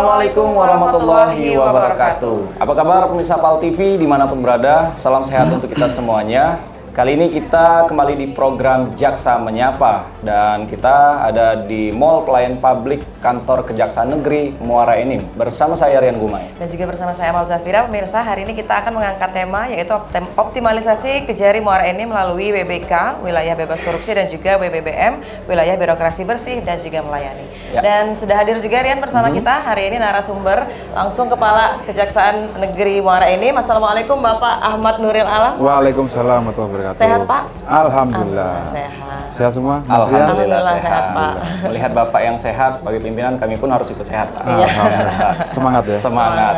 Assalamualaikum warahmatullahi wabarakatuh. Apa kabar pemirsa PAL TV dimanapun berada? Salam sehat untuk kita semuanya. Kali ini kita kembali di program Jaksa Menyapa dan kita ada di Mall Pelayan Publik Kantor Kejaksaan Negeri Muara Enim bersama saya Rian Gumai dan juga bersama saya Amal Zafira. Pemirsa, hari ini kita akan mengangkat tema yaitu optimalisasi Kejari Muara Enim melalui WBK Wilayah Bebas Korupsi dan juga WBBM Wilayah Birokrasi Bersih dan juga Melayani. Dan sudah hadir juga Rian bersama kita hari ini narasumber langsung Kepala Kejaksaan Negeri Muara Enim. Assalamualaikum Bapak Ahmad Nuril Alam. Waalaikumsalam warahmatullahi wabarakatuh. Sehat Pak? Alhamdulillah. Sehat. Sehat semua? Alhamdulillah sehat Pak. Melihat Bapak yang sehat sebagai pimpinan, kami pun harus ikut sehat Pak. Alhamdulillah. Semangat ya? Semangat.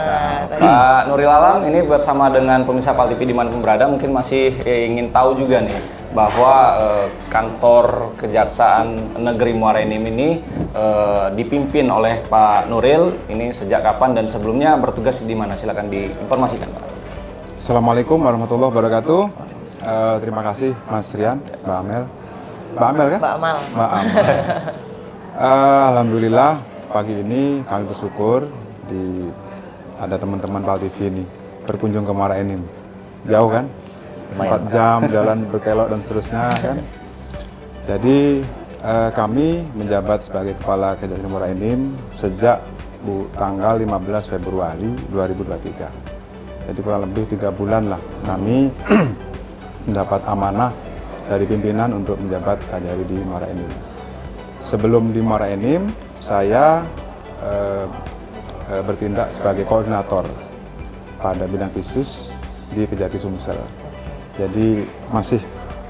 Pak Nuril Alam ini bersama dengan pemirsa PAL TV dimanapun berada mungkin masih ingin tahu juga nih bahwa kantor Kejaksaan Negeri Muara Enim ini dipimpin oleh Pak Nuril ini sejak kapan dan sebelumnya bertugas di mana? Silakan diinformasikan Pak. Assalamualaikum warahmatullahi wabarakatuh. Terima kasih Mas Rian, Mbak Amel. Mbak Amel kan? Mbak Amal. Mbak Amel. Alhamdulillah pagi ini kami bersyukur ada teman-teman PAL TV ini berkunjung ke Muara Enim. Jauh kan? 4 jam jalan berkelok dan seterusnya kan. Jadi kami menjabat sebagai Kepala Kejaksaan Muara Enim sejak tanggal 15 Februari 2023. Jadi kurang lebih 3 bulan lah kami mendapat amanah dari pimpinan untuk menjabat Kajari di Muara Enim. Sebelum di Muara Enim, saya bertindak sebagai koordinator pada bidang khusus di Kejati Sumsel. Jadi masih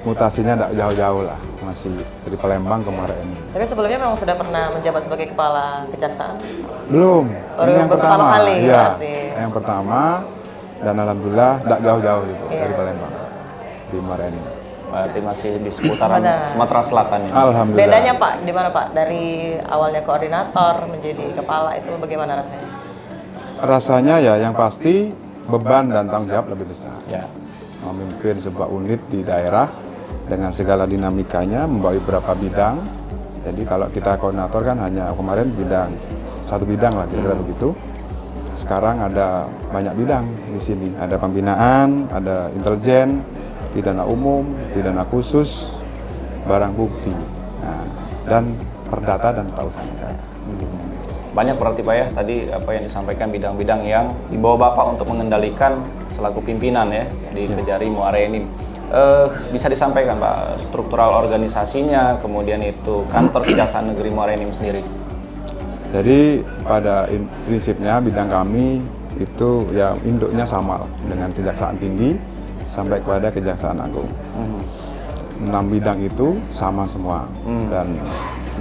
mutasinya tidak jauh-jauh lah, masih dari Palembang ke Muara Enim. Tapi sebelumnya memang sudah pernah menjabat sebagai Kepala Kejaksaan? Belum, ini yang pertama. Kali, ya, berarti. yang pertama dan alhamdulillah tidak jauh-jauh gitu dari Palembang di Muara Enim. Berarti masih di seputaran Sumatera Selatan ya? Alhamdulillah. Bedanya Pak, di mana Pak? Dari awalnya koordinator menjadi kepala itu bagaimana rasanya? Rasanya ya yang pasti beban dan tanggung jawab lebih besar. Ya. Memimpin sebuah unit di daerah dengan segala dinamikanya, membawa beberapa bidang. Jadi kalau kita koordinator kan hanya kemarin satu bidang lah kira-kira begitu. Sekarang ada banyak bidang di sini. Ada pembinaan, ada intelijen, pidana umum, pidana khusus, barang bukti, dan perdata dan tata usaha negara. Banyak berarti Pak ya, tadi apa yang disampaikan bidang-bidang yang dibawa Bapak untuk mengendalikan selaku pimpinan ya di Kejari Muara Enim. Bisa disampaikan Pak struktural organisasinya, kemudian itu kantor Kejaksaan Negeri Muara Enim sendiri. Jadi pada prinsipnya bidang kami itu ya induknya sama dengan Kejaksaan Tinggi sampai kepada Kejaksaan Agung. 6 bidang itu sama semua dan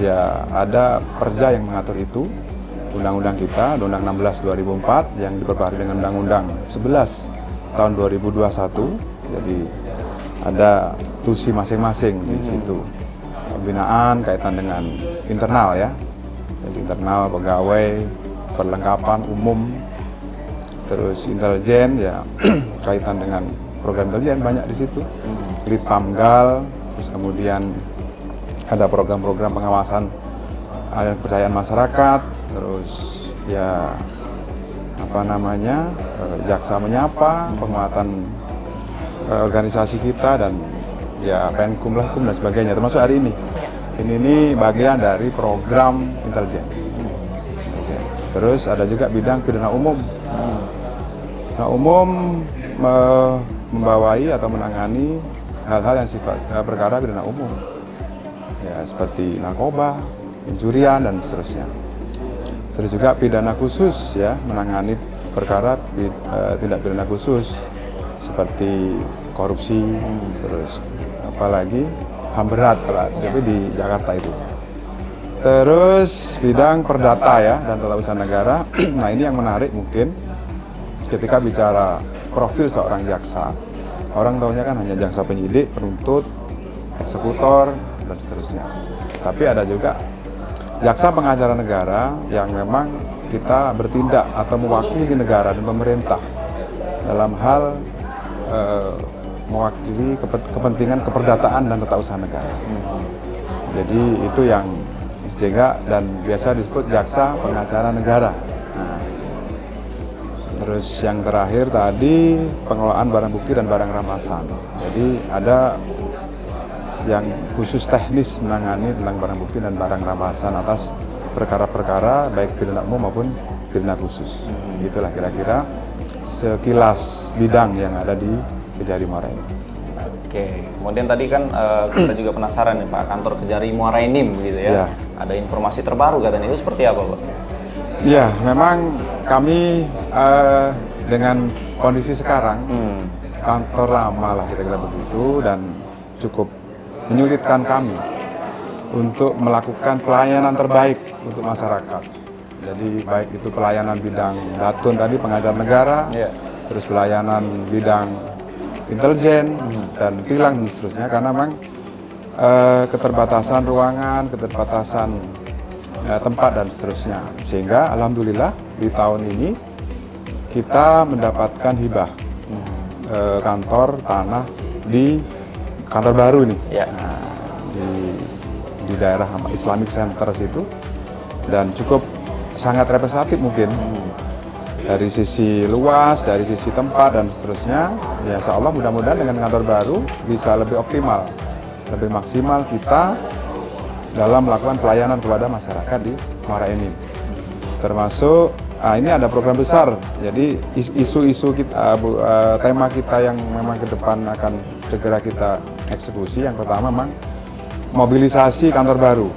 ya ada perja yang mengatur itu. Undang-undang kita, Undang-Undang 16 2004 yang diperbarui dengan Undang-Undang 11 tahun 2021. Jadi ada tusi masing-masing di situ. Pembinaan kaitan dengan internal ya. Jadi internal pegawai, perlengkapan umum, terus intelijen ya kaitan dengan program intelijen banyak di situ. Litpamgal, terus kemudian ada program-program pengawasan ada kepercayaan masyarakat, terus ya jaksa menyapa, penguatan organisasi kita dan ya Penkumlakum dan sebagainya termasuk hari ini. Ini bagian dari program intelijen. Terus ada juga bidang pidana umum. Pidana umum membawai atau menangani hal-hal yang sifat perkara pidana umum. Ya seperti narkoba, pencurian dan seterusnya. Terus juga pidana khusus ya menangani perkara tindak pidana khusus seperti korupsi, terus apalagi HAM berat tapi di Jakarta itu. Terus bidang perdata ya dan tata usaha negara. Nah ini yang menarik mungkin ketika bicara profil seorang jaksa, orang tahunya kan hanya jaksa penyidik, penuntut, eksekutor dan seterusnya. Tapi ada juga jaksa pengacara negara yang memang kita bertindak atau mewakili negara dan pemerintah dalam hal mewakili kepentingan keperdataan dan tata usaha negara. Jadi itu yang sehingga dan biasa disebut jaksa pengacara negara. Nah, Terus yang terakhir tadi pengelolaan barang bukti dan barang rampasan. Jadi ada yang khusus teknis menangani tentang barang bukti dan barang rampasan atas perkara-perkara baik pidana umum maupun pidana khusus. Itulah kira-kira sekilas bidang yang ada di Kejari Muara Enim. Oke, kemudian tadi kan kita juga penasaran nih Pak, kantor Kejari Muara Enim gitu ya. Ya. Ada informasi terbaru katanya, itu seperti apa Pak? Ya, memang kami dengan kondisi sekarang kantor lama lah kira-kira begitu dan cukup menyulitkan kami untuk melakukan pelayanan terbaik untuk masyarakat. Jadi baik itu pelayanan bidang datun tadi pengajar negara, terus pelayanan bidang intelijen dan tilang dan seterusnya karena memang keterbatasan ruangan, keterbatasan tempat dan seterusnya. Sehingga alhamdulillah di tahun ini kita mendapatkan hibah kantor tanah di kantor baru nih. Nah, di daerah Islamic Center situ dan cukup sangat representatif mungkin dari sisi luas, dari sisi tempat dan seterusnya. Ya insya Allah mudah-mudahan dengan kantor baru bisa lebih optimal, lebih maksimal kita dalam melakukan pelayanan kepada masyarakat di Muara Enim. Termasuk ini ada program besar. Jadi isu-isu kita, tema kita yang memang ke depan akan segera kita eksekusi. Yang pertama memang mobilisasi kantor baru.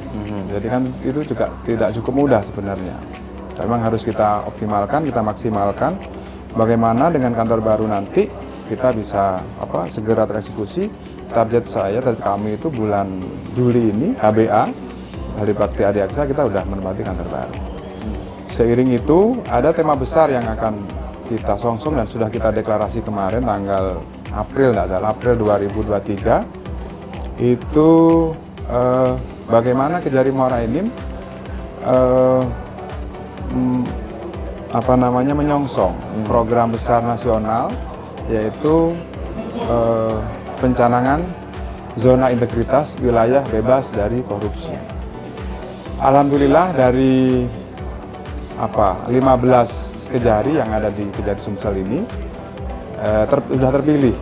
Jadi kan itu juga tidak cukup mudah sebenarnya. Memang harus kita optimalkan, kita maksimalkan. Bagaimana dengan kantor baru nanti kita bisa segera tereksekusi. Target kami itu bulan Juli ini HBA Hari Bakti Adiaksa kita sudah menempati kantor baru. Seiring itu ada tema besar yang akan kita songsong dan sudah kita deklarasi kemarin tanggal April 2023 itu bagaimana Kejari Muara Enim menyongsong program besar nasional yaitu pencanangan zona integritas wilayah bebas dari korupsi. Alhamdulillah dari 15 kejari yang ada di Kejari Sumsel ini sudah terpilih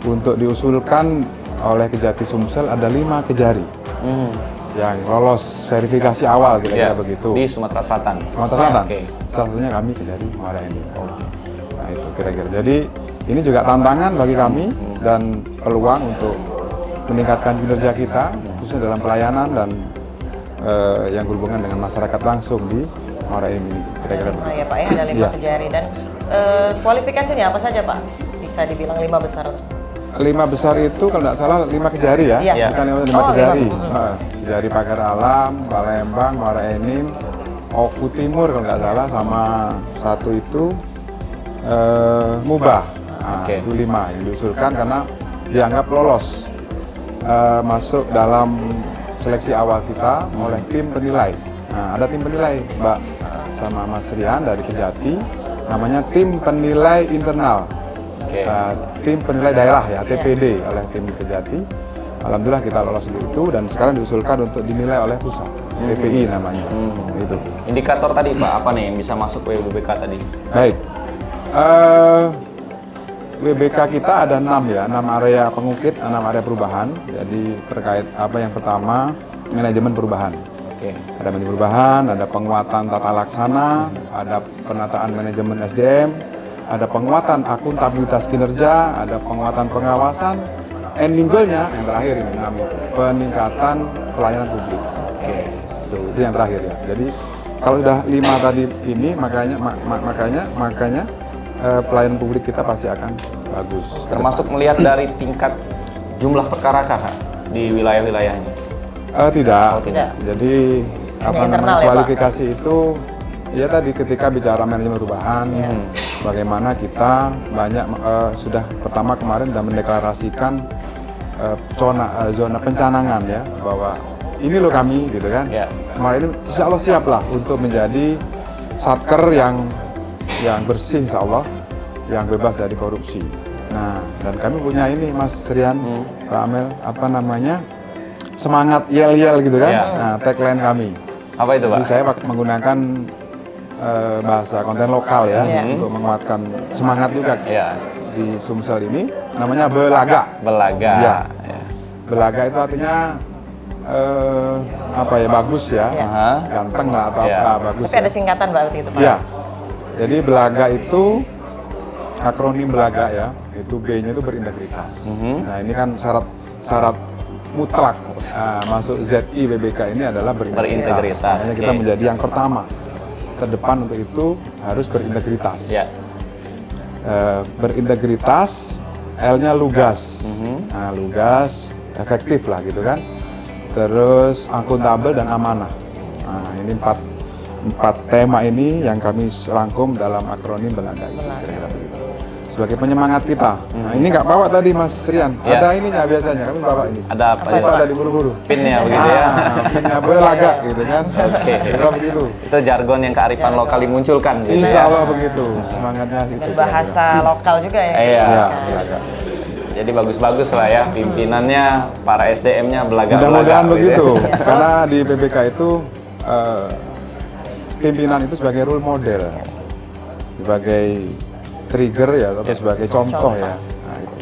untuk diusulkan oleh Kejati Sumsel ada 5 kejari yang lolos verifikasi awal kira-kira begitu di Sumatera Selatan. Sumatera Selatan. Salah satunya kami Kejari Muara Enim. Nah itu kira-kira. Jadi ini juga tantangan bagi kami dan peluang untuk meningkatkan kinerja kita khususnya dalam pelayanan dan yang berhubungan dengan masyarakat langsung di Muara Enim ini kira-kira begitu. Ya Pak ya, ada 5 kejari dan kualifikasinya apa saja Pak? Bisa dibilang 5 besar. 5 besar itu kalau tidak salah 5 kejari ya, bukan 5 kejari. Kejari Pagar Alam, Palembang, Muara Enim, Oku Timur kalau nggak salah, sama satu itu Mubah. Itu 5 yang diusulkan karena dianggap lolos masuk dalam seleksi awal kita oleh tim penilai. Nah, ada tim penilai Mbak sama Mas Rian dari Kejati, namanya tim penilai internal. Tim penilai daerah ya, TPD oleh tim Kejati. Alhamdulillah kita lolos itu dan sekarang diusulkan untuk dinilai oleh pusat, TPI namanya. Itu. Indikator tadi Pak, apa nih yang bisa masuk ke WBK tadi? Baik. WBK kita ada 6 ya, 6 area pengukit, 6 area perubahan. Jadi terkait yang pertama manajemen perubahan. Ada manajemen perubahan, ada penguatan tata laksana, ada penataan manajemen SDM, ada penguatan akuntabilitas kinerja, ada penguatan pengawasan, ending goal-nya yang terakhir ini peningkatan pelayanan publik. Itu yang terakhir ya. Jadi kalau sudah 5 tadi ini makanya pelayanan publik kita pasti akan bagus. Termasuk melihat dari tingkat jumlah perkara kah di wilayah-wilayahnya? Tidak. Oh, tidak. Jadi kualifikasi itu ya tadi ketika bicara manajemen perubahan, bagaimana kita banyak sudah pertama kemarin sudah mendeklarasikan zona pencanangan ya, bahwa ini loh kami gitu kan. Kemarin ini insya Allah siap lah untuk menjadi satker yang bersih insya Allah, yang bebas dari korupsi. Nah, dan kami punya ini Mas Rian, Pak Amel, semangat yel-yel gitu kan. Nah, tagline kami. Apa itu Pak? Jadi saya menggunakan bahasa konten lokal ya, untuk menguatkan semangat juga Iya. di Sumsel ini, namanya Belaga. Belaga. Ya. Ya. Belaga itu artinya apa ya, bagus ya, Aha. ganteng lah atau Ya. apa, bagus. Tapi ada singkatan berarti itu Pak? Ya. Jadi Belaga itu akronim Belaga ya, itu B-nya itu berintegritas. Nah ini kan syarat mutlak masuk ZI BBK ini adalah berintegritas. Makanya kita oke. menjadi yang pertama terdepan untuk itu harus berintegritas. Ya. Berintegritas, L-nya lugas. Nah, lugas, efektif lah gitu kan. Terus akuntabel dan amanah. Nah, ini empat tema ini yang kami rangkum dalam akronim Belaga itu. Kira-kira begitu. Sebagai penyemangat kita. Nah, ini nggak bawa tadi Mas Rian. Ya. Ada ininya biasanya, kami bawa ini. Ada apa ya? Bawa tadi buru-buru. Pinnya begitu ya. Pinnya Belaga gitu kan. Oke. Kira begitu. Itu jargon yang kearifan lokal dimunculkan gitu Insya ya. Allah begitu. Semangatnya itu. Dan bahasa lokal juga ya? Iya. Ya, Belaga. Jadi bagus-bagus lah ya pimpinannya, para SDM-nya belaga-belaga. Mudah-mudahan gitu ya. begitu, karena di PBK itu pimpinan itu sebagai role model, sebagai trigger ya, atau sebagai contoh ya. Nah, itu.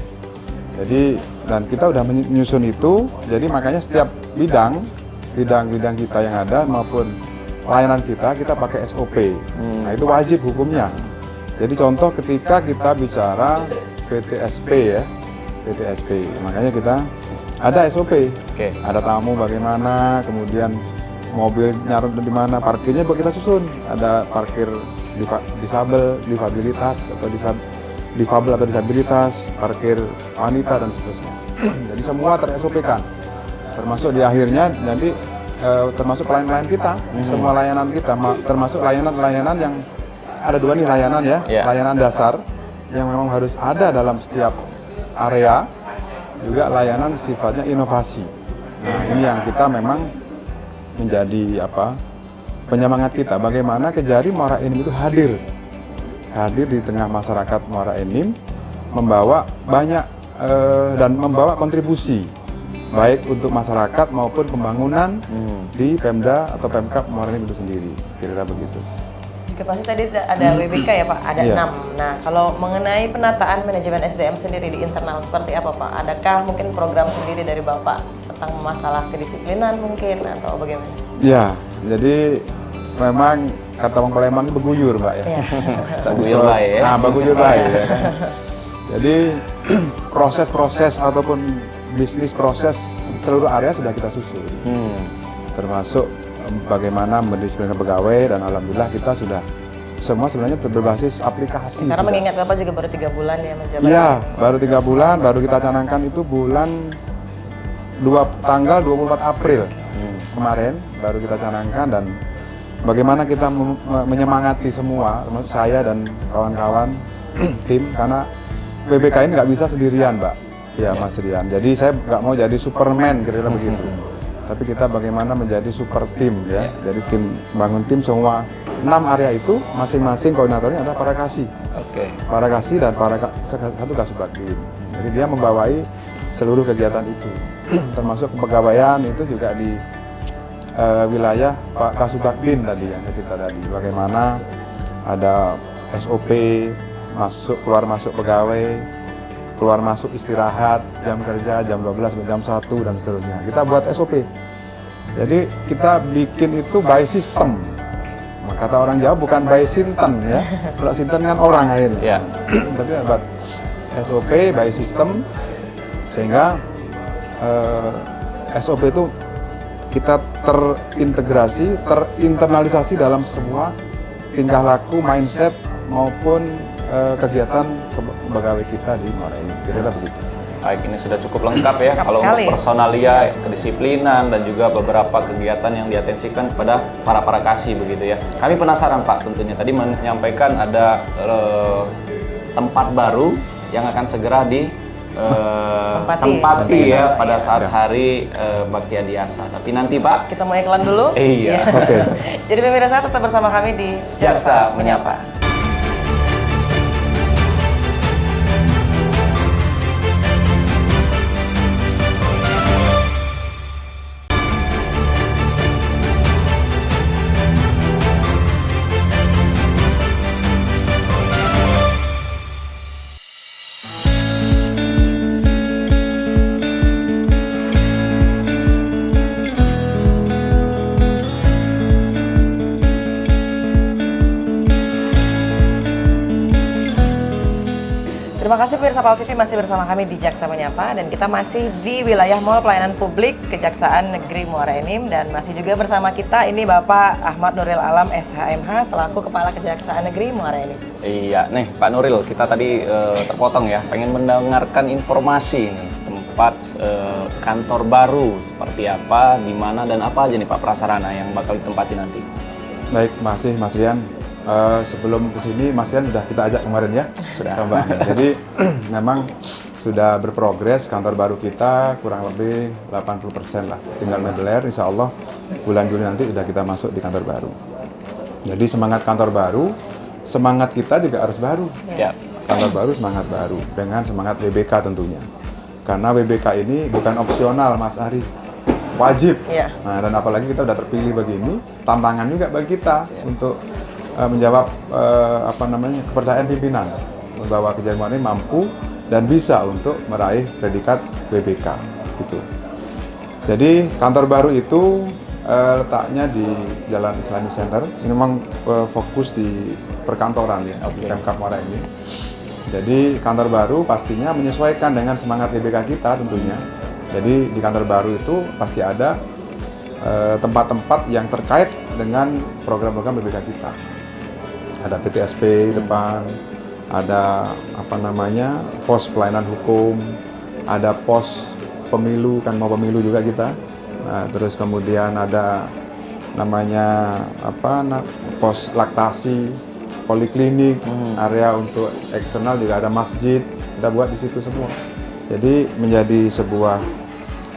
Jadi dan kita udah menyusun itu, jadi makanya setiap bidang kita yang ada maupun layanan kita pakai SOP. Nah itu wajib hukumnya. Jadi contoh ketika kita bicara PTSP ya. PTSP. Makanya kita ada SOP. Oke. Ada tamu bagaimana, kemudian mobil nyaruh di mana, parkirnya kita susun. Ada parkir difabilitas atau difabel atau disabilitas, parkir wanita dan seterusnya. Jadi semua ter-SOP kan. Termasuk di akhirnya jadi termasuk klien-klien kita, semua layanan kita, termasuk layanan-layanan yang ada dua nih layanan ya, layanan dasar yang memang harus ada dalam setiap area, juga layanan sifatnya inovasi. Nah ini yang kita memang menjadi penyemangat kita, bagaimana Kejari Muara Enim itu hadir di tengah masyarakat Muara Enim, membawa banyak dan membawa kontribusi baik untuk masyarakat maupun pembangunan di Pemda atau Pemkab Muara Enim itu sendiri, kira-kira begitu. Oke, pasti tadi ada WBK ya Pak, ada 6. Nah, kalau mengenai penataan manajemen SDM sendiri di internal seperti apa Pak? Adakah mungkin program sendiri dari Bapak tentang masalah kedisiplinan mungkin atau bagaimana? Ya, jadi memang kata orang Palembang itu beguyur Mbak ya. Beguyur baik ya. Nah, beguyur baik ya kan. Jadi proses-proses ataupun bisnis proses seluruh area sudah kita susun. Termasuk bagaimana mendisiplinkan pegawai, dan alhamdulillah kita sudah semua sebenarnya berbasis aplikasi. Karena sudah. mengingat Bapak juga baru 3 bulan ya menjabat. Iya, baru 3 bulan, baru kita canangkan itu bulan tanggal 24 April kemarin baru kita canangkan, dan bagaimana kita menyemangati semua, termasuk saya dan kawan-kawan tim, karena PBK ini nggak bisa sendirian Mbak. Ya Mas Rian, jadi saya nggak mau jadi Superman kira-kira begitu. Tapi kita bagaimana menjadi super tim ya. Jadi tim bangun tim semua 6 area itu masing-masing koordinatornya ada para kasih. Oke. Para kasih dan satu kasubagdim. Jadi dia membawai seluruh kegiatan itu. Termasuk kepegawaian itu juga di wilayah Pak Kasubagdim tadi yang cerita tadi. Bagaimana ada SOP keluar masuk pegawai, keluar masuk istirahat, jam kerja, jam 12 sampai jam 1 dan seterusnya. Kita buat SOP. Jadi kita bikin itu by system. Kata orang Jawa bukan by sinten ya. Kalau sinten kan orang akhirnya. Ya. Tapi buat SOP by system, sehingga SOP itu kita terintegrasi, terinternalisasi dalam semua tingkah laku, mindset maupun kegiatan pegawai kita di Muara Enim. Kira-kira begitu. Baik, ini sudah cukup lengkap ya. Lengkap Kalau sekali. untuk personalia, kedisiplinan, dan juga beberapa kegiatan yang diatensikan kepada para kasih begitu ya. Kami penasaran Pak, tentunya tadi menyampaikan ada tempat baru yang akan segera ditempati ya pada saat hari Bakti Adiasa. Tapi nanti Pak, Kita mau iklan dulu? Iya. Oke. Jadi pemirsa tetap bersama kami di Jaksa Menyapa. pemirsa Pal TV masih bersama kami di Jaksa Menyapa dan kita masih di wilayah Mall Pelayanan Publik Kejaksaan Negeri Muara Enim dan masih juga bersama kita ini Bapak Ahmad Nuril Alam SHMH selaku Kepala Kejaksaan Negeri Muara Enim. Iya, nih Pak Nuril, kita tadi terpotong ya, pengen mendengarkan informasi nih tempat kantor baru seperti apa, di mana dan apa aja nih Pak prasarana yang bakal ditempati nanti. Baik, masih Mas Rian. Sebelum kesini Mas Rian sudah kita ajak kemarin ya. Sudah. Mbak. Jadi memang sudah berprogres kantor baru kita kurang lebih 80% lah. Tinggal mebeler, insya Allah bulan Juni nanti sudah kita masuk di kantor baru. Jadi semangat kantor baru, semangat kita juga harus baru. Ya. Kantor baru, semangat baru dengan semangat WBK tentunya. Karena WBK ini bukan opsional Mas Ari, wajib. Ya. Nah, dan apalagi kita udah terpilih begini, tantangan juga bagi kita untuk menjawab kepercayaan pimpinan bahwa Kejari Muara Enim mampu dan bisa untuk meraih predikat WBK gitu. Jadi kantor baru itu letaknya di Jalan Islamic Center. Ini memang fokus di perkantoran ya, di Pemkab Muara Enim. Jadi kantor baru pastinya menyesuaikan dengan semangat WBK kita tentunya. Jadi di kantor baru itu pasti ada tempat-tempat yang terkait dengan program-program WBK kita. Ada PTSP depan, ada pos pelayanan hukum, ada pos pemilu, kan mau pemilu juga kita. Nah, terus kemudian ada pos laktasi, poliklinik, area untuk eksternal juga ada masjid, kita buat di situ semua. Jadi menjadi sebuah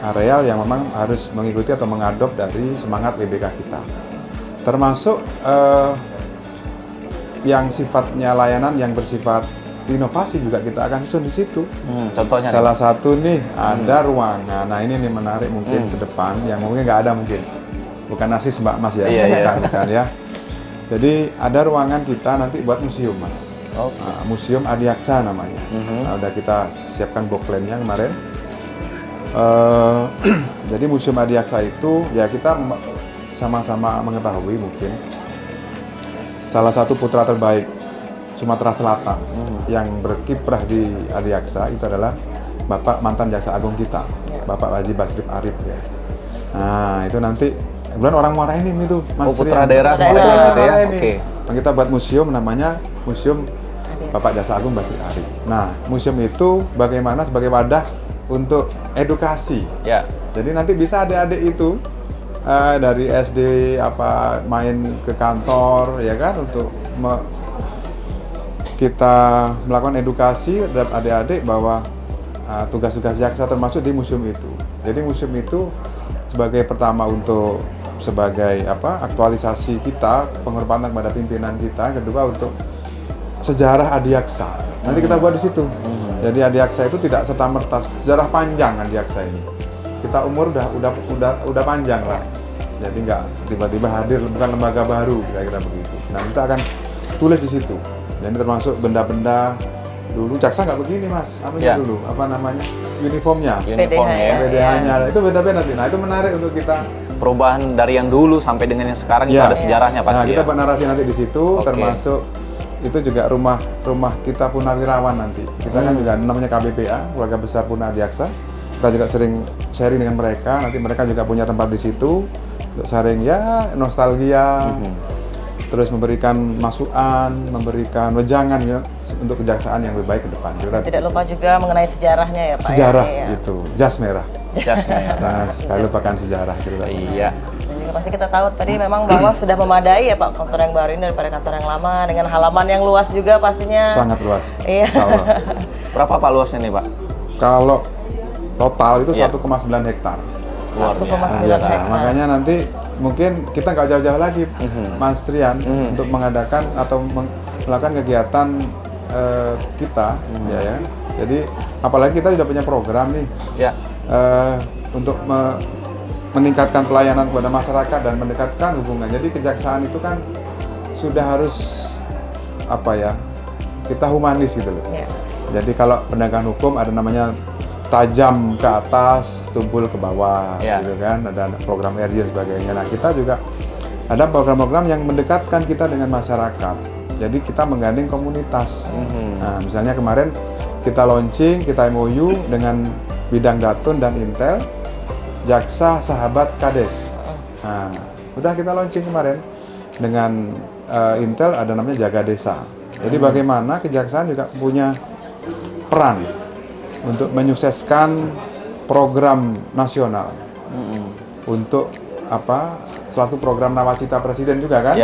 areal yang memang harus mengikuti atau mengadop dari semangat WBK kita. Termasuk yang sifatnya layanan yang bersifat inovasi juga kita akan susun di situ. Contohnya salah satu nih ada ruangan. Nah ini nih menarik mungkin ke depan yang mungkin nggak ada mungkin. Bukan narsis Mbak Mas ya, bukan ya. Jadi ada ruangan kita nanti buat museum Mas. Nah, Museum Adiaksa namanya. Nah, udah kita siapkan bookletnya kemarin. Jadi Museum Adiaksa itu ya kita sama-sama mengetahui mungkin salah satu putra terbaik Sumatera Selatan yang berkiprah di Adiaksa itu adalah Bapak mantan Jaksa Agung kita, Bapak Haji Basrip Arif ya. Nah itu nanti kemudian orang Muara Enim itu Mas putra Rian. daerah Putra gitu ya. Muara Enim. Oke. Nah, kita buat museum namanya Museum Bapak Jaksa Agung Basrip Arif. Nah museum itu bagaimana sebagai wadah untuk edukasi. Ya. Jadi nanti bisa adik-adik itu dari SD main ke kantor ya kan untuk kita melakukan edukasi terhadap adik-adik bahwa tugas-tugas jaksa termasuk di museum itu. Jadi museum itu sebagai pertama untuk sebagai aktualisasi kita, penghormatan kepada pimpinan kita, kedua untuk sejarah Adiaksa. Nanti kita buat di situ. Jadi Adiaksa itu tidak serta-merta sejarah panjang Adiaksa ini. Kita umur udah panjang lah. Jadi nggak tiba-tiba hadir bukan lembaga baru kira-kira begitu. Nah kita akan tulis di situ. Jadi termasuk benda-benda dulu jaksa nggak begini Mas. Dulu uniformnya. PDH-nya. Itu beda-beda nanti. Nah itu menarik untuk kita. Perubahan dari yang dulu sampai dengan yang sekarang itu ada sejarahnya pasti. Nah kita buat narasi nanti di situ termasuk itu juga rumah kita Purnawirawan nanti. Kita kan juga namanya KBPA, Keluarga Besar Purna Adiaksa. Kita juga sering sharing dengan mereka. Nanti mereka juga punya tempat di situ untuk sharing ya nostalgia. Terus memberikan masukan, memberikan wejangan ya untuk kejaksaan yang lebih baik ke depan. Tidak lupa juga mengenai sejarahnya ya Pak. Sejarah ya. itu, jas merah. Jas merah. Nah, sekali lupakan sejarah gitu. Iya. Dan juga pasti kita tahu tadi memang bahwa sudah memadai ya Pak kantor yang baru ini daripada kantor yang lama dengan halaman yang luas juga pastinya. Sangat luas. Iya. Berapa Pak luasnya nih Pak? Kalau total itu 1,9 hektar. Luar 1,9 biasa. hektar. Makanya nanti mungkin kita nggak jauh-jauh lagi, Mas Trian, untuk mengadakan atau melakukan kegiatan kita, ya. Jadi apalagi kita sudah punya program nih, untuk meningkatkan pelayanan kepada masyarakat dan mendekatkan hubungan. Jadi kejaksaan itu kan sudah harus kita humanis gitu loh. Jadi kalau penegakan hukum ada namanya tajam ke atas, tumpul ke bawah, gitu kan. Ada program RJ dan sebagainya. Nah, kita juga ada program-program yang mendekatkan kita dengan masyarakat. Jadi kita menggandeng komunitas. Nah, misalnya kemarin kita launching, kita MOU dengan bidang Datun dan Intel, Jaksa Sahabat Kades. Nah, udah kita launching kemarin dengan Intel ada namanya Jaga Desa. Jadi bagaimana kejaksaan juga punya peran untuk menyukseskan program nasional untuk salah satu program nawacita presiden juga kan,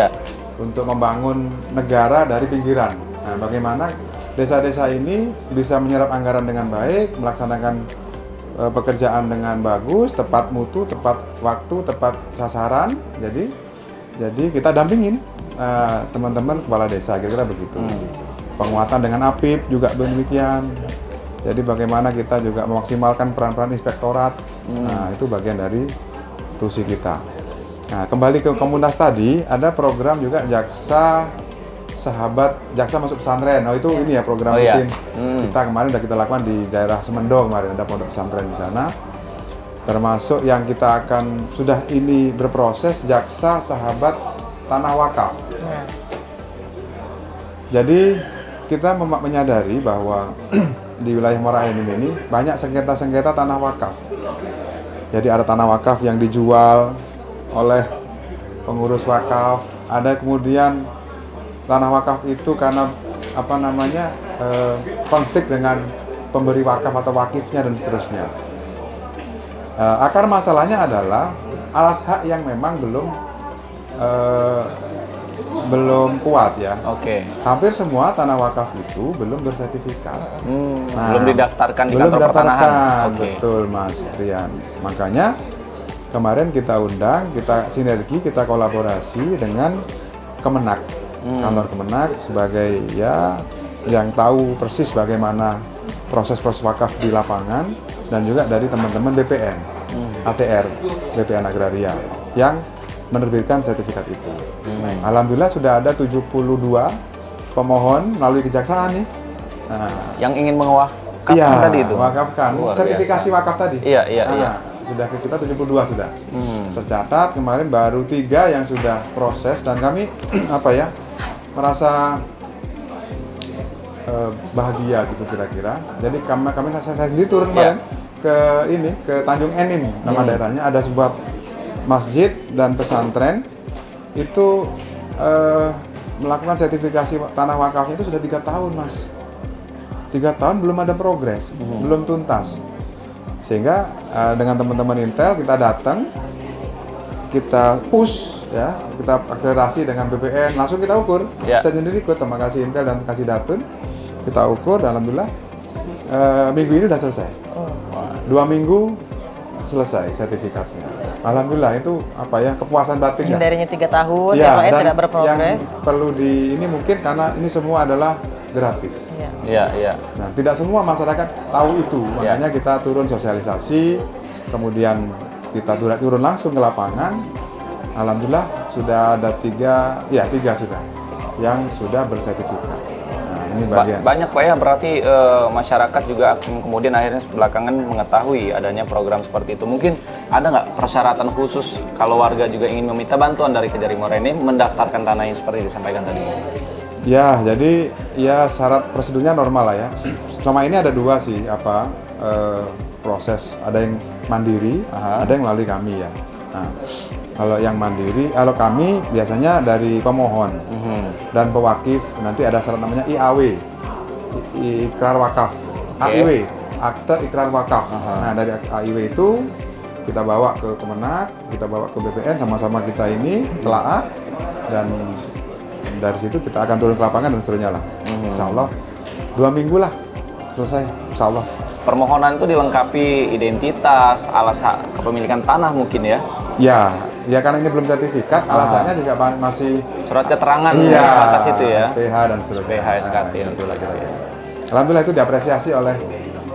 untuk membangun negara dari pinggiran. Nah, bagaimana desa-desa ini bisa menyerap anggaran dengan baik, melaksanakan pekerjaan dengan bagus, tepat mutu, tepat waktu, tepat sasaran. Jadi kita dampingin teman-teman kepala desa, kira-kira begitu. Penguatan dengan APIP juga demikian. Jadi bagaimana kita juga memaksimalkan peran-peran inspektorat. Nah, itu bagian dari tusi kita. Nah, kembali ke komunitas tadi, ada program juga Jaksa Sahabat Jaksa Masuk Pesantren. Oh, itu ini ya program rutin. Kita kemarin sudah kita lakukan di daerah Semendo, kemarin ada pondok pesantren di sana. Termasuk yang kita akan sudah ini berproses Jaksa Sahabat Tanah Wakaf. Jadi kita menyadari bahwa di wilayah Muara Enim ini banyak sengketa-sengketa tanah wakaf. Jadi ada tanah wakaf yang dijual oleh pengurus wakaf, ada kemudian tanah wakaf itu karena konflik dengan pemberi wakaf atau wakifnya dan seterusnya. Akar masalahnya adalah alas hak yang memang belum kuat ya. Hampir semua tanah wakaf itu belum bersertifikat. Belum didaftarkan di kantor pertanahan. Betul Mas Rian. Makanya kemarin kita undang, kita sinergi, kita kolaborasi dengan Kemenak. Kantor Kemenak sebagai yang tahu persis bagaimana proses-proses wakaf di lapangan, dan juga dari teman-teman BPN, ATR, BPN Agraria yang menerbitkan sertifikat itu. Alhamdulillah sudah ada 72 pemohon melalui kejaksaan nih. Yang ingin mewakafkan tadi itu. Wakafkan. Sertifikasi wakaf tadi. Iya. Sudah kita 72 sudah. Tercatat kemarin baru 3 yang sudah proses, dan kami merasa bahagia gitu kira-kira. Jadi saya sendiri turun kemarin ke Tanjung Enim, nama daerahnya, ada sebuah masjid dan pesantren itu melakukan sertifikasi tanah wakafnya itu sudah 3 tahun Mas. 3 tahun belum ada progres, belum tuntas. Sehingga dengan teman-teman Intel kita datang, kita push ya, kita akselerasi dengan BPN, langsung kita ukur. Saya sendiri ikut, terima kasih Intel dan kasih Datun. Kita ukur, dan alhamdulillah minggu ini sudah selesai. 2 minggu selesai sertifikatnya. Alhamdulillah, itu kepuasan batin. Hindarinya 3 tahun, dan tidak berprogres. Yang perlu ini mungkin karena ini semua adalah gratis. Nah, tidak semua masyarakat tahu itu, makanya kita turun sosialisasi, kemudian kita turun langsung ke lapangan. Alhamdulillah sudah ada 3 sudah yang sudah bersertifikat. Nah, ini bagian. Banyak Pak ya, berarti masyarakat juga kemudian akhirnya belakangan mengetahui adanya program seperti itu. Mungkin ada nggak persyaratan khusus kalau warga juga ingin meminta bantuan dari Kejari Muara Enim mendaftarkan tanah yang seperti disampaikan tadi? Ya, jadi syarat prosedurnya normal lah ya. Selama ini ada 2 sih proses, ada yang mandiri, ada yang melalui kami ya. Nah, kalau yang mandiri, kalau kami biasanya dari pemohon dan pewakif, nanti ada syarat namanya IAW, Ikrar Wakaf, AIW, Akte Ikrar Wakaf. Nah, dari AIW itu kita bawa ke Kemenak, kita bawa ke BPN, sama-sama kita ini telaah, dan dari situ kita akan turun ke lapangan dan seterusnya lah. Insya Allah 2 minggu lah selesai, insya Allah. Permohonan itu dilengkapi identitas, alas hak kepemilikan tanah mungkin ya? Ya karena ini belum sertifikat, alasannya juga masih surat keterangan atas itu ya? SPH dan seterusnya. SPH, SKT. Alhamdulillah itu diapresiasi oleh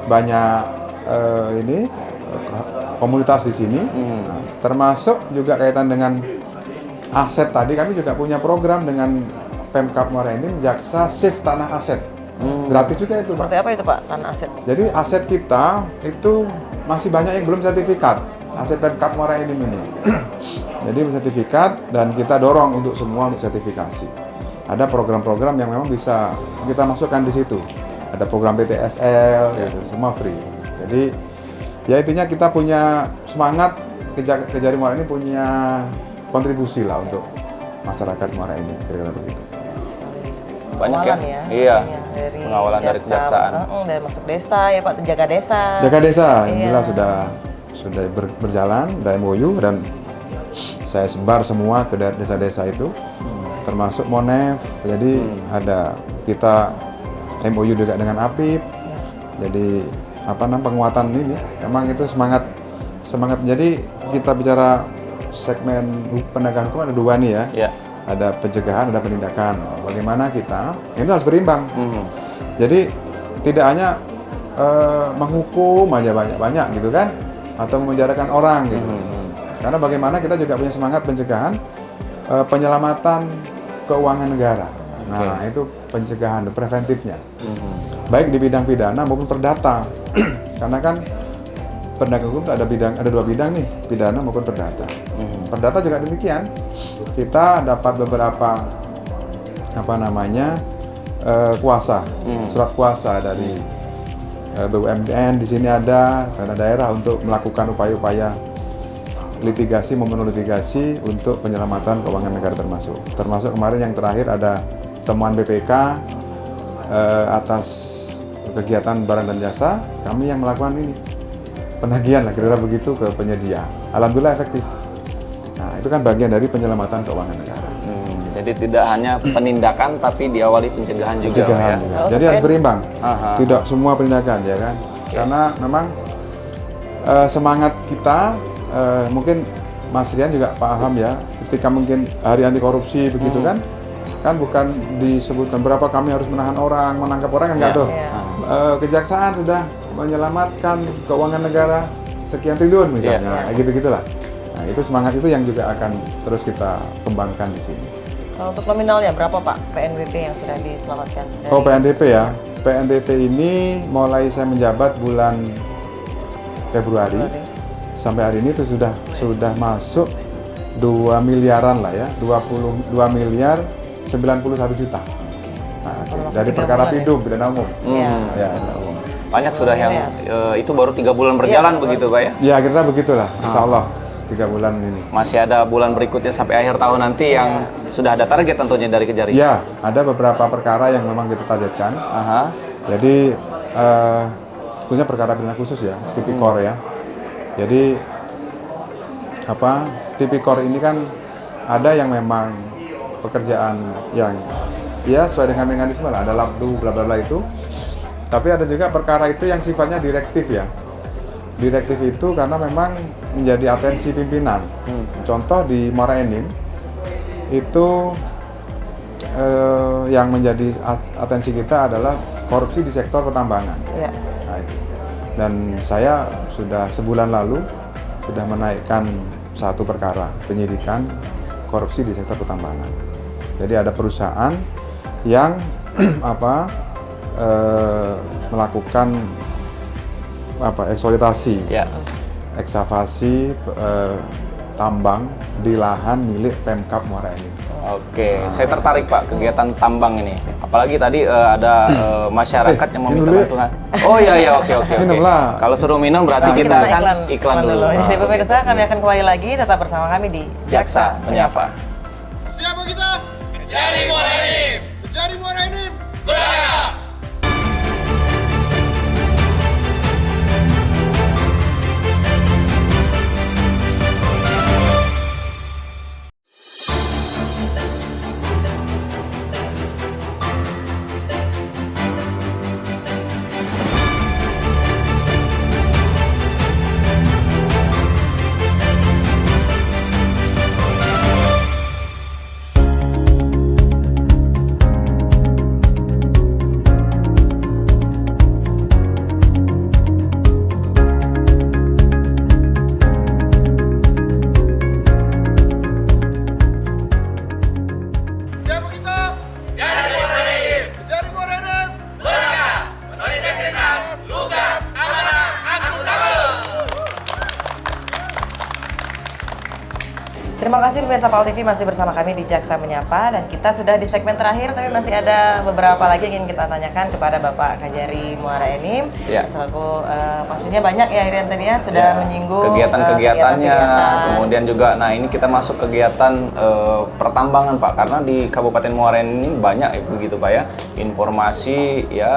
banyak komunitas di sini. Nah, termasuk juga kaitan dengan aset tadi, kami juga punya program dengan Pemkab Muara Enim, Jaksa Shift Tanah Aset. Gratis juga itu, Seperti Pak. apa itu Pak, tanah aset? Jadi aset kita itu masih banyak yang belum sertifikat, aset Pemkab Muara Enim ini. Jadi sertifikat, dan kita dorong untuk semua untuk sertifikasi. Ada program-program yang memang bisa kita masukkan di situ. ada program PTSL, gitu, semua free. Jadi ya intinya kita punya semangat Kejari Muara ini punya kontribusi lah untuk masyarakat Muara ini, kira-kira begitu. Banyak ya? Pengawalan ya? Iya. Dari Pengawalan dari kejaksaan. Dari masuk desa ya Pak, jaga desa. Jaga desa, Iya. alhamdulillah sudah berjalan, ada MOU dan saya sebar semua ke desa-desa itu, termasuk Monef. Jadi ada kita MOU juga dengan APIP. Jadi penguatan ini memang itu semangat. Jadi kita bicara segmen penegakan hukum ada dua nih ya. Iya. Ada pencegahan, ada penindakan. Bagaimana kita ini harus berimbang. Jadi tidak hanya menghukum aja banyak gitu kan, atau memenjarakan orang gitu. Karena bagaimana kita juga punya semangat pencegahan, penyelamatan keuangan negara. Nah itu pencegahan, preventifnya. Baik di bidang pidana maupun perdata. Karena kan penegakan hukum ada dua bidang nih, pidana maupun perdata. Perdata juga demikian. Kita dapat beberapa kuasa, surat kuasa dari BUMN di sini ada, pemerintah daerah untuk melakukan upaya-upaya litigasi maupun litigasi untuk penyelamatan keuangan negara termasuk kemarin yang terakhir ada temuan BPK atas kegiatan barang dan jasa, kami yang melakukan ini penagihan lah kira-kira begitu ke penyedia. Alhamdulillah efektif. Nah itu kan bagian dari penyelamatan keuangan negara. Jadi tidak hanya penindakan tapi diawali pencegahan juga. Pencegahan ya? juga. Jadi harus berimbang. Tidak semua penindakan ya kan. Karena memang semangat kita mungkin Mas Rian juga paham ya, ketika mungkin hari anti korupsi begitu kan bukan disebutkan berapa kami harus menahan orang, menangkap orang, enggak tuh. Kejaksaan sudah menyelamatkan keuangan negara sekian triliun misalnya, kayak gitu-gitulah. Nah itu semangat itu yang juga akan terus kita kembangkan di sini. Kalau untuk nominalnya berapa Pak PNBP yang sudah diselamatkan? Oh PNBP ya, PNBP ini mulai saya menjabat bulan Februari. Sampai hari ini itu sudah masuk 2 miliaran lah ya, 22 miliar 91 juta. Nah, dari perkara pidana umum. Ya, pidana umum. Banyak sudah yang itu baru 3 bulan berjalan begitu Pak ya? Ya kira begitulah, insya Allah 3 bulan ini. Masih ada bulan berikutnya sampai akhir tahun nanti yang sudah ada target tentunya dari Kejari? Ya, ada beberapa perkara yang memang kita targetkan. Jadi khususnya perkara pidana khusus ya, tipikor ya. Jadi tipikor ini kan ada yang memang pekerjaan yang ya sesuai dengan mekanisme lah, ada labdu bla bla bla itu. Tapi ada juga perkara itu yang sifatnya direktif ya. Direktif itu karena memang menjadi atensi pimpinan. Contoh di Muara Enim itu yang menjadi atensi kita adalah korupsi di sektor pertambangan. Nah, itu. Dan saya sudah sebulan lalu sudah menaikkan satu perkara penyidikan korupsi di sektor pertambangan. Jadi ada perusahaan yang melakukan eksploitasi, ekskavasi tambang di lahan milik Pemkab Muara Enim. Oke, saya tertarik Pak kegiatan tambang ini. Apalagi tadi ada masyarakat yang meminta bantuan. Oh iya oke. Minumlah. Kalau suruh minum berarti kita akan iklan dulu. Jadi pemirsa kami akan kembali lagi tetap bersama kami di Jaksa Menyapa. Siapa kita? Kejari Muara Enim. Kejari Muara Enim. Berada. Terima kasih pemirsa PAL TV masih bersama kami di Jaksa Menyapa, dan kita sudah di segmen terakhir, tapi masih ada beberapa lagi yang ingin kita tanyakan kepada Bapak Kajari Muara Enim. Ya. Selaku pastinya banyak ya Irian tadi ya sudah menyinggung kegiatan-kegiatannya, kegiatan-kegiatan. kemudian juga, nah ini kita masuk kegiatan pertambangan Pak, karena di Kabupaten Muara Enim ini banyak begitu Pak ya, informasi ya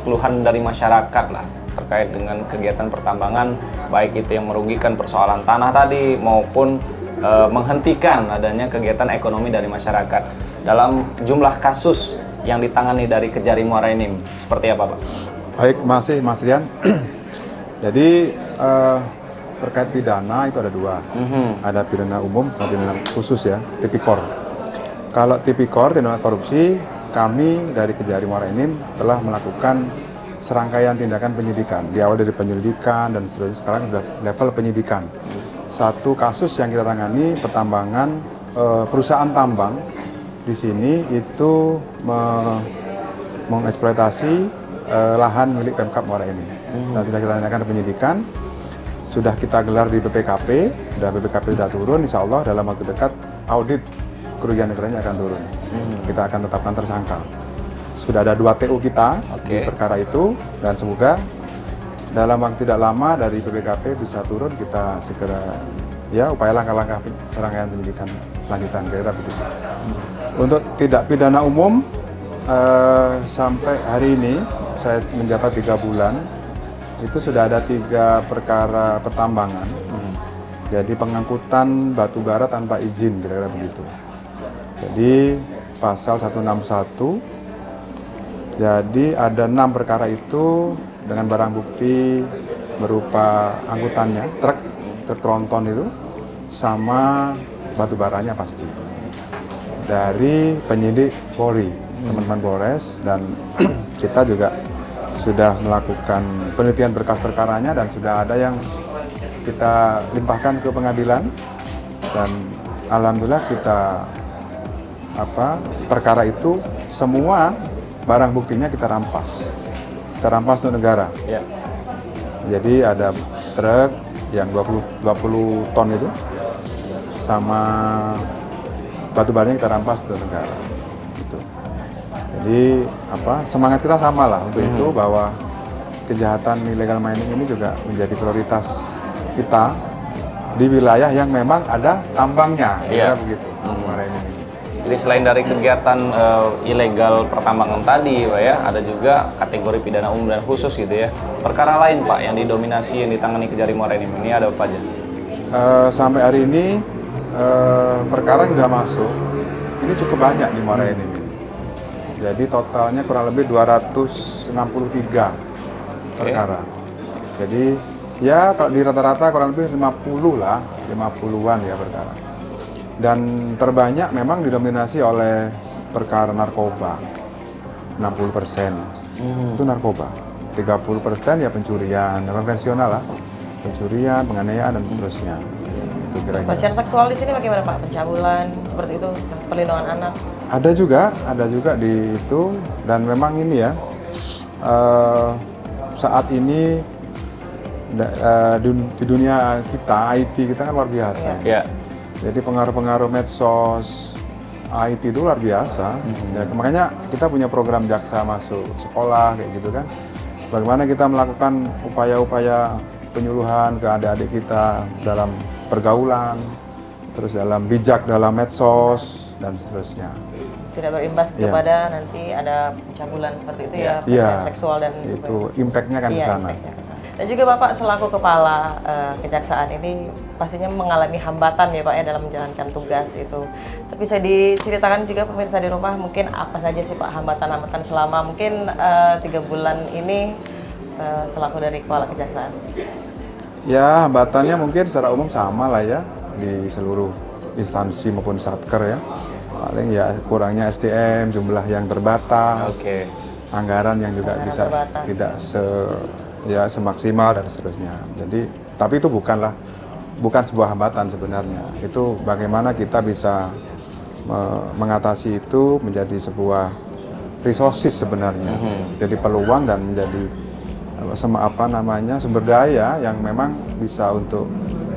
keluhan dari masyarakat lah terkait dengan kegiatan pertambangan, baik itu yang merugikan persoalan tanah tadi maupun menghentikan adanya kegiatan ekonomi dari masyarakat. Dalam jumlah kasus yang ditangani dari Kejari Muara Enim, seperti apa Pak? Baik, masih Mas Rian. Jadi terkait pidana itu ada dua. Ada pidana umum sama pidana khusus ya, tipikor. Kalau tipikor, tindak korupsi, kami dari Kejari Muara Enim telah melakukan serangkaian tindakan penyidikan. Di awal dari penyelidikan dan seterusnya, sekarang sudah level penyidikan. Satu kasus yang kita tangani pertambangan, perusahaan tambang di sini itu mengeksploitasi lahan milik Pemkab Muara Enim. Dan sudah kita tanyakan penyidikan, sudah kita gelar di BPKP, sudah BPKP sudah turun, insya Allah dalam waktu dekat audit kerugian negaranya akan turun. Kita akan tetapkan tersangka. Sudah ada 2 TU kita di perkara itu, dan semoga dalam waktu tidak lama dari BPKP bisa turun, kita segera ya upaya langkah-langkah serangkaian penyidikan lanjutan kira-kira begitu. Untuk tidak pidana umum sampai hari ini saya menjabat 3 bulan itu sudah ada 3 perkara pertambangan. Jadi pengangkutan batu bara tanpa izin kira-kira begitu. Jadi pasal 161. Jadi ada 6 perkara itu dengan barang bukti berupa angkutannya, truk tronton itu, sama batu baranya pasti. Dari penyidik Polri, teman-teman Polres, dan kita juga sudah melakukan penelitian berkas perkaranya dan sudah ada yang kita limpahkan ke pengadilan, dan alhamdulillah kita perkara itu semua barang buktinya kita rampas untuk negara. Ya. Jadi ada truk yang 20 ton itu sama batu baranya kita rampas untuk negara. Gitu. Jadi semangat kita sama lah untuk itu, bahwa kejahatan illegal mining ini juga menjadi prioritas kita di wilayah yang memang ada tambangnya, kira begitu. Jadi selain dari kegiatan ilegal pertambangan tadi, Pak ya, ada juga kategori pidana umum dan khusus gitu ya. Perkara lain Pak yang didominasi, yang ditangani Kejari Muara Enim ini ada apa aja? Sampai hari ini perkara yang sudah masuk ini cukup banyak di Muara Enim ini. Jadi totalnya kurang lebih 263 perkara. Jadi ya kalau di rata-rata kurang lebih 50-an ya perkara. Dan terbanyak memang didominasi oleh perkara narkoba, 60% itu narkoba, 30% ya pencurian, konvensional lah, pencurian, penganiayaan dan seterusnya. Itu kira-kira. Pelecehan seksual di sini bagaimana Pak? Pencabulan seperti itu, perlindungan anak? Ada juga di itu, dan memang ini ya saat ini di dunia kita IT kita kan luar biasa. Ya. Jadi pengaruh-pengaruh medsos, IT itu luar biasa. Ya, makanya kita punya program Jaksa Masuk Sekolah kayak gitu kan. Bagaimana kita melakukan upaya-upaya penyuluhan ke adik-adik kita dalam pergaulan, terus dalam bijak dalam medsos dan seterusnya. Tidak berimbas kepada nanti ada pencabulan seperti itu ya, pelecehan seksual dan sebagainya. Itu impact-nya kan di sana. Dan juga Bapak selaku kepala kejaksaan ini pastinya mengalami hambatan ya Pak ya dalam menjalankan tugas itu. Tapi bisa diceritakan juga pemirsa di rumah mungkin apa saja sih Pak hambatan-hambatan selama mungkin 3 bulan ini selaku dari kepala kejaksaan? Ya, hambatannya mungkin secara umum sama lah ya di seluruh instansi maupun satker ya. Paling ya kurangnya SDM, jumlah yang terbatas, anggaran yang juga bisa terbatas, tidak semaksimal dan seterusnya. Jadi, tapi itu bukan sebuah hambatan sebenarnya. Itu bagaimana kita bisa mengatasi itu menjadi sebuah resources sebenarnya. Jadi peluang dan menjadi sumber daya yang memang bisa untuk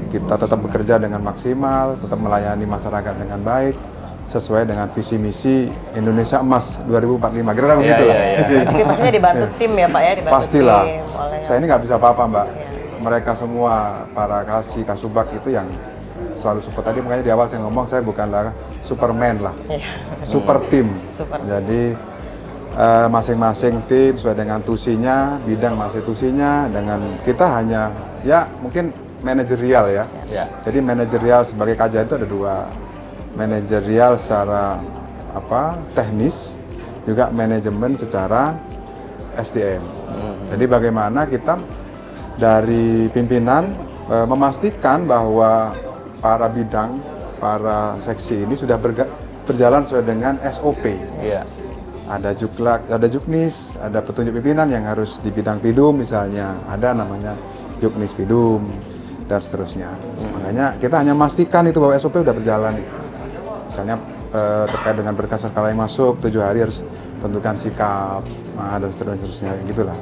kita tetap bekerja dengan maksimal, tetap melayani masyarakat dengan baik, sesuai dengan visi misi Indonesia Emas 2045. Kira-kira begitu lah. Tapi pastinya dibantu tim ya Pak ya, dibantu Pastilah. tim oleh Saya ini nggak bisa apa-apa Mbak. Mereka semua para Kasubag itu yang selalu support. Tadi makanya di awal saya ngomong saya bukanlah Superman lah, super tim. Super. Jadi masing-masing tim sesuai dengan tusinya, bidang masing tusinya, dengan kita hanya ya mungkin manajerial ya. Ya. Jadi manajerial sebagai KJ itu ada dua, manajerial secara teknis, juga manajemen secara SDM. Jadi bagaimana kita dari pimpinan memastikan bahwa para bidang, para seksi ini sudah berjalan sesuai dengan SOP. Iya. Ada juklak, ada juknis, ada petunjuk pimpinan yang harus di bidang pidum misalnya, ada namanya juknis pidum dan seterusnya. Makanya kita hanya memastikan itu bahwa SOP sudah berjalan. Misalnya terkait dengan berkas perkara yang masuk 7 hari harus tentukan sikap dan seterusnya gitulah.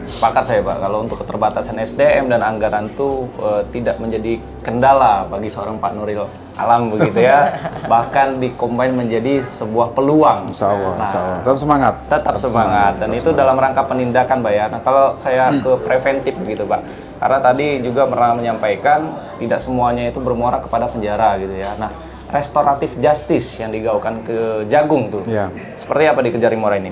Sepakat saya Pak, kalau untuk keterbatasan SDM dan anggaran itu tidak menjadi kendala bagi seorang Pak Nuril Alam begitu ya. Bahkan dikombin menjadi sebuah peluang. Insya Allah, insya Allah. Tetap semangat. Tetap semangat. Dan itu dalam rangka penindakan Pak ya. Nah kalau saya ke preventif begitu Pak. Karena tadi juga pernah menyampaikan tidak semuanya itu bermuara kepada penjara gitu ya. Nah restoratif justice yang digaungkan ke Jagung tuh. Ya. Seperti apa di Kejari Muara ini?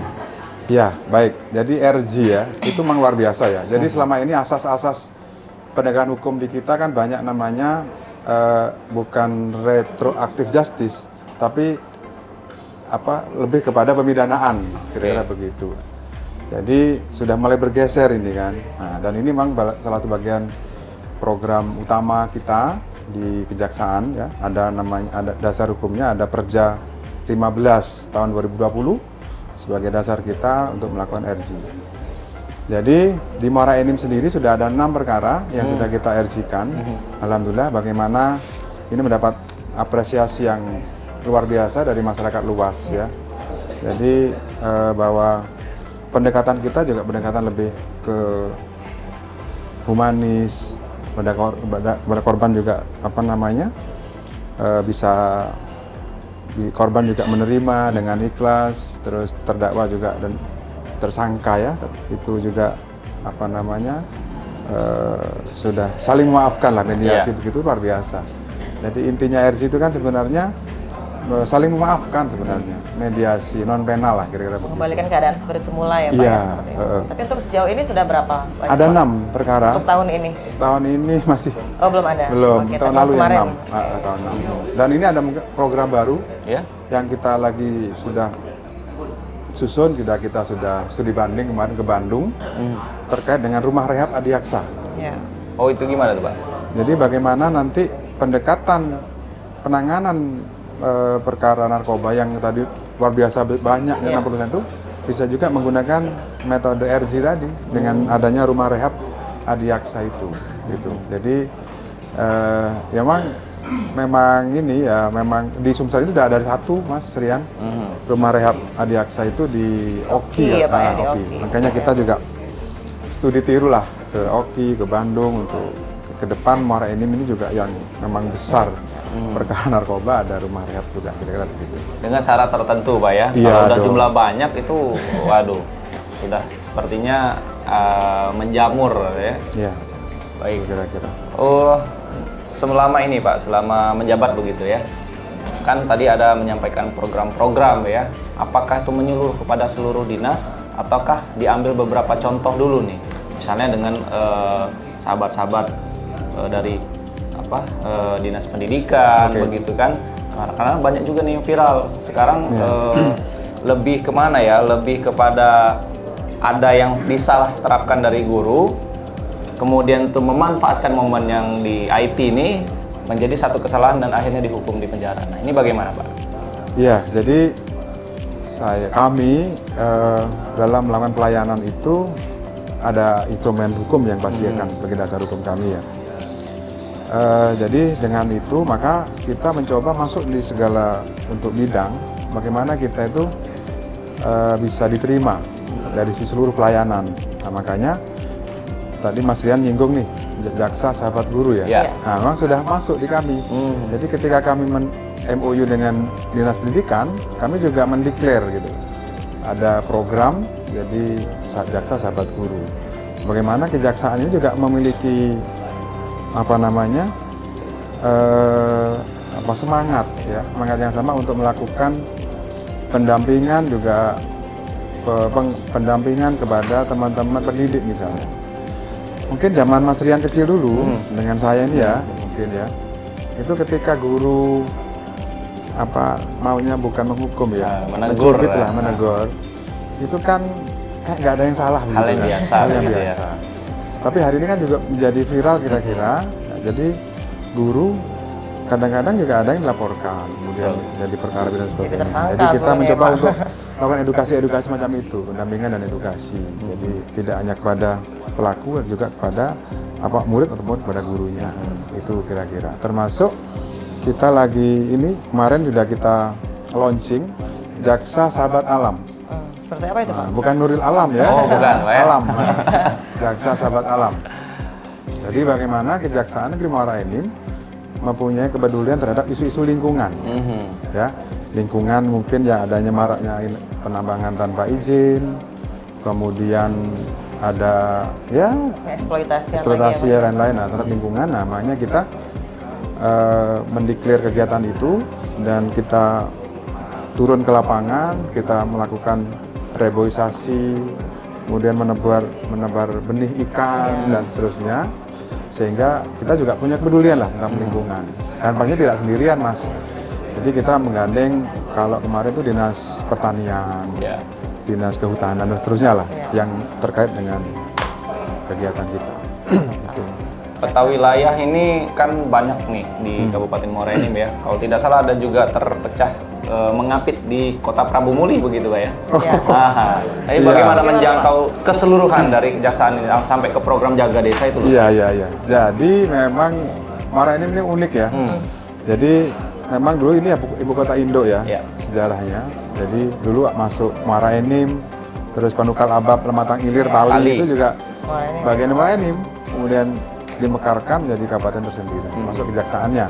Ya, baik. Jadi RG ya, itu memang luar biasa ya. Jadi selama ini asas-asas penegakan hukum di kita kan banyak namanya bukan retroaktif justice, tapi lebih kepada pemidanaan, kira-kira begitu. Jadi sudah mulai bergeser ini kan. Nah, dan ini memang salah satu bagian program utama kita di Kejaksaan ya. Ada dasar hukumnya, ada Perja 15 tahun 2020 sebagai dasar kita untuk melakukan RG. Jadi di Muara Enim sendiri sudah ada 6 perkara yang sudah kita RG-kan. Alhamdulillah bagaimana ini mendapat apresiasi yang luar biasa dari masyarakat luas ya. Jadi bahwa pendekatan kita juga pendekatan lebih ke humanis, pada korban juga bisa korban juga menerima dengan ikhlas, terus terdakwa juga dan tersangka ya itu juga sudah saling memaafkan lah, mediasi begitu luar biasa. Jadi intinya RG itu kan sebenarnya saling memaafkan sebenarnya, mediasi non penal lah kira-kira begitu. Mengembalikan keadaan seperti semula ya Pak ya, seperti itu. Tapi untuk sejauh ini sudah berapa? Ada 6 perkara. Untuk tahun ini? Tahun ini masih belum ada? Belum, Oke, tahun lalu kemarin. yang 6. Tahun 6. Dan ini ada program baru yang kita lagi sudah susun, kita sudah studi banding kemarin ke Bandung terkait dengan rumah rehab Adiaksa. Ya. Oh itu gimana tuh Pak? Jadi bagaimana nanti pendekatan penanganan perkara narkoba yang tadi luar biasa banyak 60% itu bisa juga menggunakan metode RG tadi dengan adanya rumah rehab Adiaksa itu gitu. Jadi memang ini ya memang di Sumsel itu sudah ada satu Mas Rian, rumah rehab Adiaksa itu di Oki ya, Pak, ya, di Oki. Oki. Makanya kita juga studi tiru lah ke Oki, ke Bandung untuk ke depan Muara Enim ini juga yang memang besar perkara narkoba ada rumah rehab juga kira-kira begitu. Dengan syarat tertentu Pak ya. Iya, Kalau udah dong. jumlah banyak itu waduh sudah sepertinya menjamur ya. Iya. Baik. Kira-kira. Oh, selama ini Pak, selama menjabat begitu ya. Kan tadi ada menyampaikan program-program ya. Apakah itu menyeluruh kepada seluruh dinas ataukah diambil beberapa contoh dulu nih? Misalnya dengan sahabat-sahabat dari dinas pendidikan begitu kan. Karena banyak juga nih yang viral. Sekarang lebih kemana ya? Lebih kepada ada yang disalah terapkan dari guru, kemudian tuh memanfaatkan momen yang di IT ini menjadi satu kesalahan dan akhirnya dihukum di penjara. Nah ini bagaimana Pak? Iya, jadi kami dalam melakukan pelayanan itu ada instrumen hukum yang pasti akan sebagai dasar hukum kami ya. Jadi dengan itu maka kita mencoba masuk di segala untuk bidang bagaimana kita itu bisa diterima dari seluruh pelayanan. Nah, makanya tadi Mas Rian nyinggung nih jaksa sahabat guru ya. Ya. Nah, memang sudah masuk di kami. Jadi ketika kami MOU dengan Dinas Pendidikan, kami juga mendeklar gitu. Ada program jadi jaksa sahabat guru. Bagaimana kejaksaan ini juga memiliki semangat yang sama untuk melakukan pendampingan juga pendampingan kepada teman-teman pendidik misalnya. Mungkin zaman Mas Rian kecil dulu dengan saya ini ya, mungkin ya. Itu ketika guru maunya bukan menghukum ya, menegur lah, menegur. Itu kan kayak nggak ada yang salah hal yang kan? biasa, Hal yang gitu biasa. Tapi hari ini kan juga menjadi viral kira-kira. Nah, jadi guru kadang-kadang juga ada yang dilaporkan, kemudian jadi perkara dan sebagainya. Jadi kita mencoba untuk melakukan edukasi macam itu, pendampingan dan edukasi. Jadi tidak hanya kepada pelaku, juga kepada murid ataupun kepada gurunya. Itu kira-kira. Termasuk kita lagi ini kemarin sudah kita launching Jaksa Sahabat Alam. Seperti apa itu Pak? Bukan Nuril Alam ya. Oh, bukan, Pak, ya. Alam. Jaksa Sahabat Alam. Jadi bagaimana Kejaksaan Negeri Muara Enim mempunyai kepedulian terhadap isu-isu lingkungan. Ya, lingkungan mungkin ya adanya maraknya penambangan tanpa izin, kemudian ada ya eksploitasi ya lain-lain terhadap lingkungan. Namanya kita mendeklar kegiatan itu dan kita turun ke lapangan, kita melakukan reboisasi, kemudian menebar benih ikan dan seterusnya, sehingga kita juga punya kepedulian lah tentang lingkungan. Dan pastinya tidak sendirian Mas. Jadi kita menggandeng kalau kemarin itu Dinas Pertanian, Dinas Kehutanan dan seterusnya lah yang terkait dengan kegiatan kita. Itu. Peta wilayah ini kan banyak nih di Kabupaten Muara Enim ya. Kalau tidak salah ada juga terpecah mengapit di Kota Prabu Muli begitu Pak ya. Tapi bagaimana menjangkau keseluruhan dari kejaksaan ini sampai ke program jaga desa itu? Iya. Jadi memang Muara Enim ini unik ya. Jadi memang dulu ini ibu kota Indo ya, sejarahnya. Jadi dulu masuk Muara Enim, terus Panukal Abab, Lematang Ilir, Bali itu juga bagian Muara Enim. Kemudian dimekarkan menjadi kabupaten tersendiri, masuk kejaksaannya.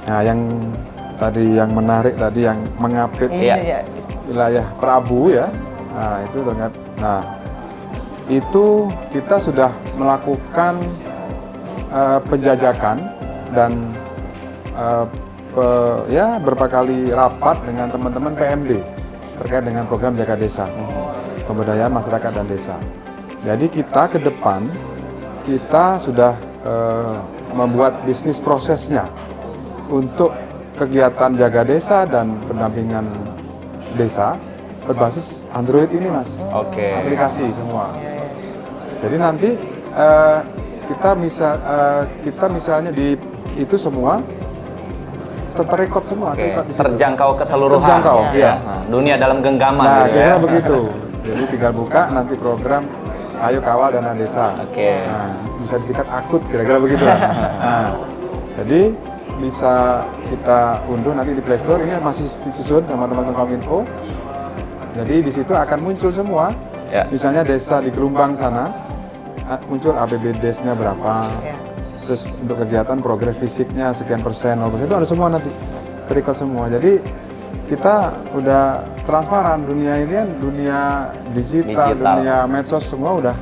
Nah, yang menarik tadi yang mengapit wilayah Prabu ya, nah itu ternyata, itu kita sudah melakukan penjajakan dan beberapa kali rapat dengan teman-teman PMD terkait dengan program Jaga Desa, pemberdayaan masyarakat dan desa. Jadi kita ke depan kita sudah membuat bisnis prosesnya untuk kegiatan jaga desa dan pendampingan desa berbasis Android ini Mas. Aplikasi semua. Jadi nanti kita misalnya di itu semua terrekod semua. Terjangkau keseluruhan. Terjangkau, ya. Dunia dalam genggaman. Nah, gitu kira begitu. Jadi tinggal buka nanti program Ayo Kawal Dana Desa. Nah, bisa disingkat akut kira-kira begitu. Nah, jadi bisa kita unduh nanti di Play Store. Ini masih disusun sama teman-teman Kominfo. Jadi di situ akan muncul semua. Misalnya desa di Gelumbang sana muncul APBD-nya berapa. Terus untuk kegiatan progres fisiknya sekian persen, 0%, itu ada semua nanti terikut semua. Jadi kita udah transparan, dunia ini kan dunia digital, dunia medsos semua udah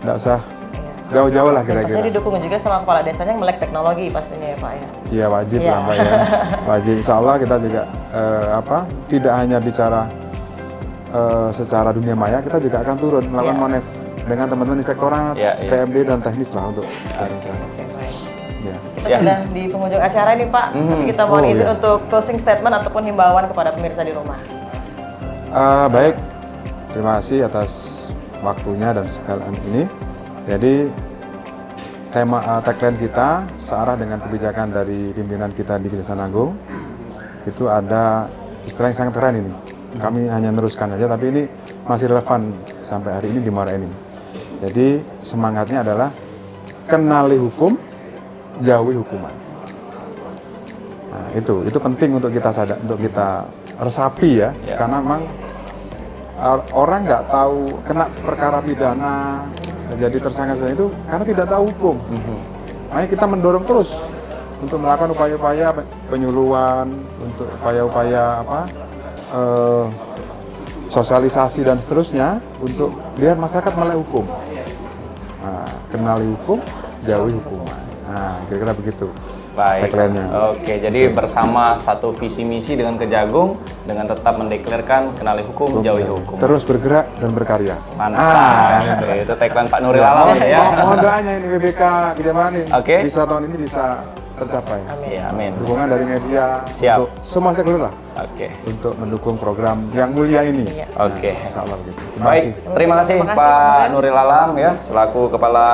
nggak usah jauh-jauh lah kira-kira. Pasti didukung juga sama kepala desanya yang melek teknologi pastinya ya Pak ya. Iya wajib lah Mbak ya, wajib. Insya Allah kita juga tidak hanya bicara secara dunia maya, kita juga akan turun melakukan monef dengan teman-teman inspektorat, PMD dan teknis lah untuk Kita sudah di penghujung acara ini Pak, tapi kita mohon izin untuk closing statement ataupun himbauan kepada pemirsa di rumah. Baik, terima kasih atas waktunya dan sekalian ini. Jadi tagline kita searah dengan kebijakan dari pimpinan kita di Kejaksaan Agung. Itu ada istilah yang sangat keren ini. Kami hanya meneruskan aja, tapi ini masih relevan sampai hari ini di Muara Enim. Jadi semangatnya adalah kenali hukum, jauhi hukuman. Nah, itu penting untuk kita sadar, untuk kita resapi ya, karena memang orang nggak tahu kena perkara pidana, jadi tersangka itu karena tidak tahu hukum. Makanya kita mendorong terus untuk melakukan upaya-upaya penyuluhan, untuk upaya-upaya sosialisasi dan seterusnya untuk biar masyarakat melek hukum. Nah, kenali hukum, jauhi hukuman. Nah, kira-kira begitu. Baik. Tagline-nya. Oke, jadi bersama satu visi misi dengan Kejagung dengan tetap mendeklarkan kenali hukum, jauhi hukum. Terus bergerak dan berkarya. Mantap. Itu tagline Pak Nuril Alam ya. Mohon doanya ini WBK Kejaksaan Oke. bisa tahun ini bisa tercapai. Iya, amin. Dukungan dari media Siap. untuk semua stakeholder lah Oke. untuk mendukung program yang mulia ini. Oke. Insya Allah begitu. Terima Baik, kasih. terima kasih Terima kasih, Pak Pak Nuril Alam ya selaku Kepala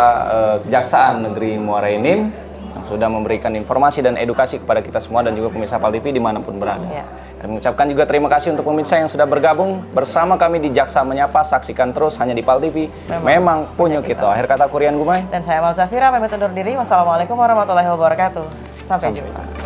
Kejaksaan Negeri Muara Enim yang sudah memberikan informasi dan edukasi kepada kita semua dan juga pemirsa PAL TV dimanapun berada. Ya. Dan mengucapkan juga terima kasih untuk pemirsa yang sudah bergabung bersama kami di Jaksa Menyapa. Saksikan terus hanya di PAL TV. Memang punya kita. Akhir kata Kurian Gumai. Dan saya Mal Zafira pamit undur diri. Wassalamualaikum warahmatullahi wabarakatuh. Sampai jumpa.